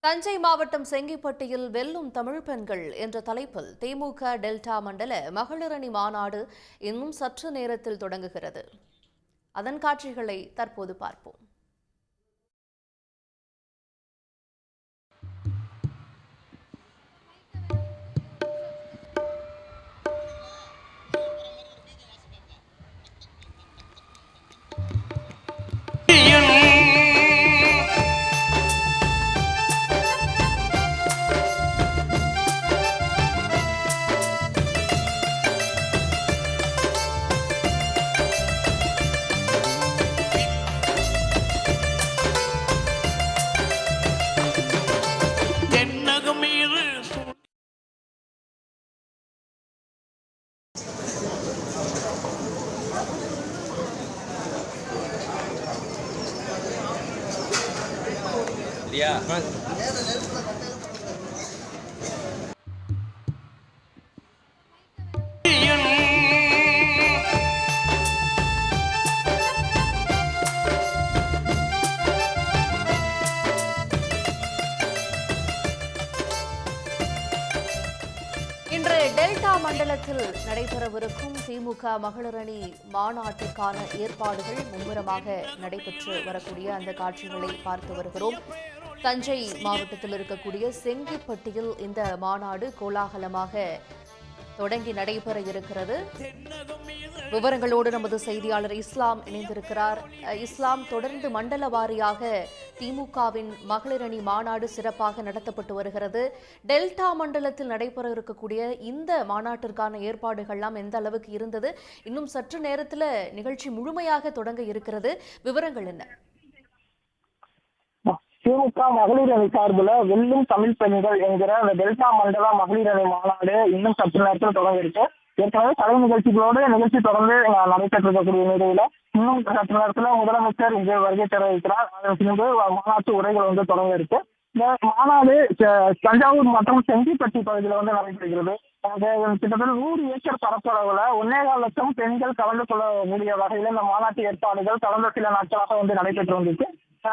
தஞ்சை மாவட்டம் செங்கிப்பட்டியில் வெல்லும் தமிழ் பெண்கள் என்ற தலைப்பில் திமுக டெல்டா மண்டல மகளிரணி மாநாடு இன்னும் சற்று நேரத்தில் தொடங்குகிறது. அதன் காட்சிகளை தற்போது பார்ப்போம். இன்று டெல்டா மண்டலத்தில் நடைபெறவிருக்கும் திமுக மகளிரணி மாநாட்டிற்கான ஏற்பாடுகள் மும்முரமாக நடைபெற்று வரக்கூடிய அந்த காட்சிகளை பார்த்து வருகிறோம். தஞ்சை மாவட்டத்தில் இருக்கக்கூடிய செங்கிப்பட்டியில் இந்த மாநாடு கோலாகலமாக தொடங்கி நடைபெற இருக்கிறது. விவரங்களோடு நமது செய்தியாளர் இஸ்லாம் இணைந்திருக்கிறார். இஸ்லாம், தொடர்ந்து மண்டல வாரியாக திமுகவின் மகளிரணி மாநாடு சிறப்பாக நடத்தப்பட்டு வருகிறது. டெல்டா மண்டலத்தில் நடைபெற இருக்கக்கூடிய இந்த மாநாட்டிற்கான ஏற்பாடுகள்லாம் எந்த அளவுக்கு இருந்தது? இன்னும் சற்று நேரத்தில் நிகழ்ச்சி முழுமையாக தொடங்க இருக்கிறது. விவரங்கள் என்ன? திமுக மகளிர் அணி சார்பில் வெல்லும் தமிழ் பெண்கள் என்கிற அந்த டெல்டா மண்டல மகளிர் அணி மாநாடு இன்னும் சற்று நேரத்தில் தொடங்க இருக்கு. ஏற்கனவே கலை நிகழ்ச்சிகளோடு நிகழ்ச்சி தொடர்ந்து நடைபெற்று இருக்கக்கூடிய நிலையில இன்னும் சற்று நேரத்தில் முதலமைச்சர் இன்று வருகை தர இருக்கிறார். அதன் பின்பு மாநாட்டு உரைகள் தொடங்க இருக்கு. இந்த மாநாடு தஞ்சாவூர் மற்றும் செங்கிப்பட்டி பகுதியில் நடைபெறுகிறது. கிட்டத்தட்ட 100 ஏக்கர் பரப்பளவுல 1.25 லட்சம் பெண்கள் கலந்து கொள்ளக்கூடிய வகையில் இந்த மாநாட்டு ஏற்பாடுகள் கடந்த சில நாட்களாக நடைபெற்று வந்திருக்கு.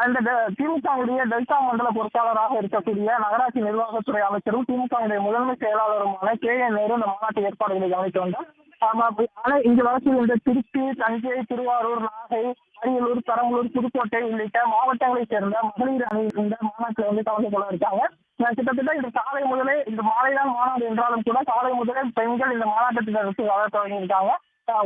இந்த திமுகவுடைய டெல்டா மண்டல பொறுப்பாளராக இருக்கக்கூடிய நகராட்சி நிர்வாகத்துறை அமைச்சரும் திமுகவுடைய முதன்மை செயலாளருமான KN நேரு இந்த மாநாட்டு ஏற்பாடுகளை கவனித்து வந்தார். இங்கு வரக்கூடிய திருச்சி, தஞ்சை, திருவாரூர், நாகை, அரியலூர், பெரம்பலூர், புதுக்கோட்டை உள்ளிட்ட மாவட்டங்களைச் சேர்ந்த மகளிர் அணி இந்த மாநாட்டில் கலந்து கொள்ள இருக்காங்க. கிட்டத்தட்ட இந்த காலை முதலே, இந்த மாலைதான் மாநாடு என்றாலும் கூட காலை முதலே பெண்கள் இந்த மாநாட்டத்திற்கு வர தொடங்கியிருக்காங்க.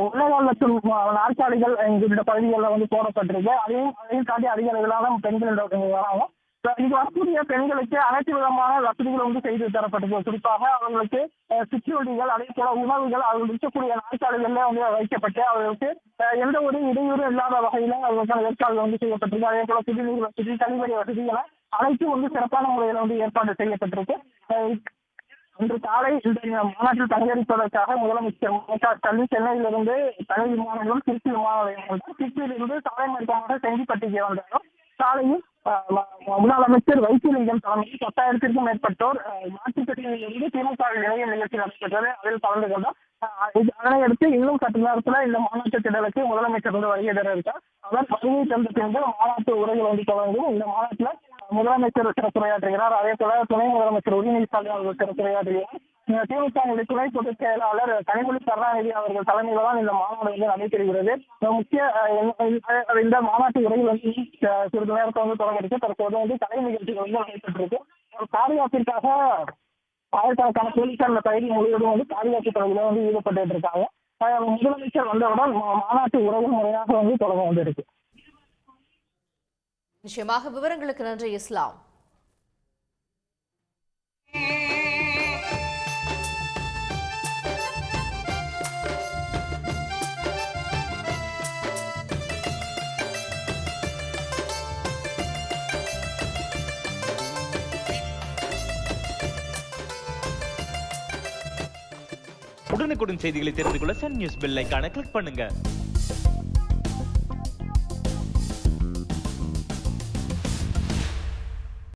1.25 லட்சம் நாற்காலிகள் இந்த பகுதிகளில் போடப்பட்டிருக்கு. அதையும் தாண்டி அதிக அளவிலான பெண்கள் வராங்க. இங்கு வரக்கூடிய பெண்களுக்கு அனைத்து விதமான வசதிகள் செய்து தரப்பட்டது. குறிப்பாக அவர்களுக்கு சிற்றுண்டிகள், அதே போல உணவுகள் அவர்கள் இருக்கக்கூடிய நாற்காலிகள்ல வைக்கப்பட்டு அவர்களுக்கு எந்த ஒரு இடையூறு இல்லாத வகையில அவர்களுக்கான ஏற்பாடுகள் செய்யப்பட்டிருக்கு. அதே போல குடிநீர் வசதி, கழிவறை வசதிகளை அனைத்தும் சிறப்பான முறையில் ஏற்பாடு செய்யப்பட்டிருக்கு. இன்று காலை இந்த மாநாட்டில் பங்கேற்பதற்காக முதலமைச்சர் M.K. சென்னையிலிருந்து தனி விமானங்களும் திருச்சி விமான நிலையம், திருச்சியிலிருந்து சாலை மார்க்கமாக செங்கிப்பட்டிக்கு வந்தாலும் சாலையில் முன்னாள் அமைச்சர் வைத்திலிங்கம் தலைமையில் 10,000க்கும் மேற்பட்டோர் மாற்றுக்கட்சியிலிருந்து திமுகவில் இணைய நிகழ்ச்சி நடைபெற்றது. அதில் கலந்து கொண்டார். அதனையடுத்து இன்னும் சற்று நேரத்தில் இந்த மாநாட்டு திடலுக்கு முதலமைச்சர் வருகை தர இருக்கார். அவர் வருகை தந்த பின்பு மாநாட்டு உரைகள் தொடங்கும். இந்த மாநாட்டில் முதலமைச்சர் சிறப்புரையாற்றுகிறார். அதே போல துணை முதலமைச்சர் உதயநிதி ஸ்டாலின் அவர்கள் சிறப்புரையாற்றுகிறார். திமுக துணை பொதுச் செயலாளர் கனிமொழி கருணாநிதி அவர்கள் தலைமையில தான் இந்த மாநாடு நடைபெறுகிறது. முக்கிய இந்த மாநாட்டு உரையில் சிறிது நேரத்தில் தொடங்க இருக்கு. தற்போது கலை நிகழ்ச்சிகள் நடைபெற்றிருக்கு. பாதுகாப்பிற்காக ஆயிரக்கணக்கான போலீசார் இந்த பகுதி முழுவதும் பாதுகாப்பு பகுதியில் ஈடுபட்டு இருக்காங்க. முதலமைச்சர் வந்தவுடன் மாநாட்டு உரைகள் முறையாக தொடங்க இருக்கு. நிச்சயமாக விவரங்களுக்கு நன்றி இஸ்லாம். உடனுக்குடன் செய்திகளை தெரிந்து கொள்ள சன் நியூஸ் பெல் ஐகானை கிளிக் பண்ணுங்க.